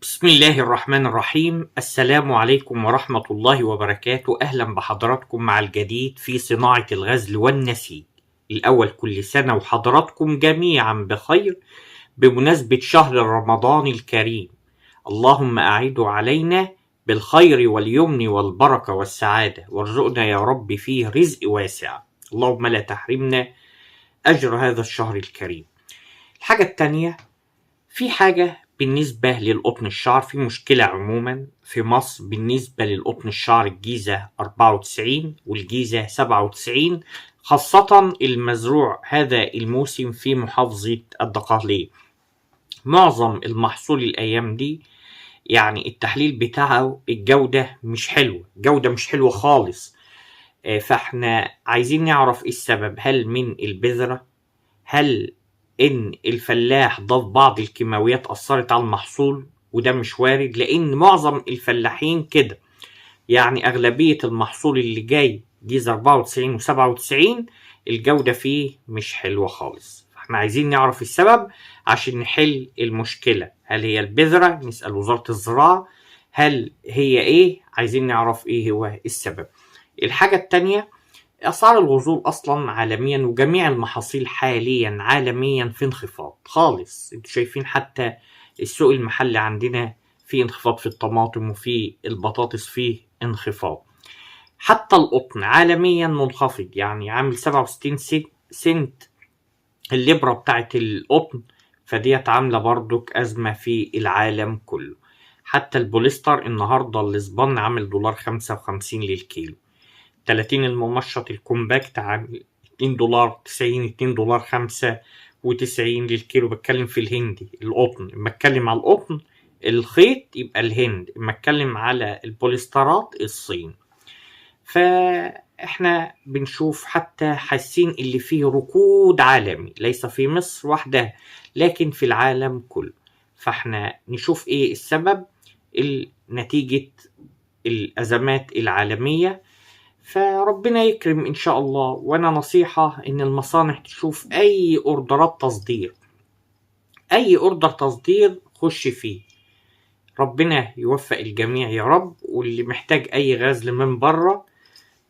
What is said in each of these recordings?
بسم الله الرحمن الرحيم. السلام عليكم ورحمة الله وبركاته. أهلا بحضراتكم مع الجديد في صناعة الغزل والنسيج. الأول، كل سنة وحضراتكم جميعا بخير بمناسبة شهر رمضان الكريم. اللهم أعيد علينا بالخير واليمن والبركة والسعادة، وارزقنا يا رب فيه رزق واسع. اللهم لا تحرمنا أجر هذا الشهر الكريم. الحاجة التانية، في حاجة بالنسبة للقطن الشعر، في مشكلة عموما في مصر بالنسبة للقطن الشعر. الجيزة 94 والجيزة 97، خاصة المزروع هذا الموسم في محافظة الدقهلية. معظم المحصول الأيام دي يعني التحليل بتاعه الجودة مش حلوة، جودة مش حلوة خالص. فاحنا عايزين نعرف ايه السبب. هل من البذرة؟ هل ان الفلاح ضاف بعض الكيماويات اثرت على المحصول؟ وده مش وارد، لان معظم الفلاحين كده. يعني اغلبية المحصول اللي جاي جيزة 94 و97 الجودة فيه مش حلوة خالص. احنا عايزين نعرف السبب عشان نحل المشكلة. هل هي البذرة؟ نسأل وزارة الزراعة. هل هي ايه؟ عايزين نعرف ايه هو السبب. الحاجة التانية، أسعار الغزول أصلا عالميا وجميع المحاصيل حاليا عالميا في انخفاض خالص. انتوا شايفين حتى السوق المحلي عندنا في انخفاض في الطماطم وفي البطاطس فيه انخفاض. حتى القطن عالميا منخفض، يعني عامل 67 سنت الليبرة بتاعت القطن، فديت عاملة برضك أزمة في العالم كله. حتى البوليستر النهاردة الاسبان عامل $55 للكيلو. 30 الممشط الكومباكت عامل $2.90، $2.95 للكيلو. بتكلم في الهندي القطن. اما اتكلم على القطن الخيط يبقى الهند، اما اتكلم على البوليسترات الصين. فاحنا بنشوف حتى حاسين اللي فيه ركود عالمي، ليس في مصر وحدها لكن في العالم كله. فاحنا نشوف ايه السبب. نتيجة الأزمات العالمية. فربنا يكرم إن شاء الله. وأنا نصيحة إن المصانع تشوف أي أوردرات تصدير، أي أوردر تصدير خش فيه. ربنا يوفق الجميع يا رب. واللي محتاج أي غزل من بره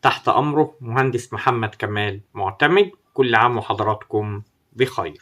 تحت أمره. مهندس محمد كمال معتمد. كل عام وحضراتكم بخير.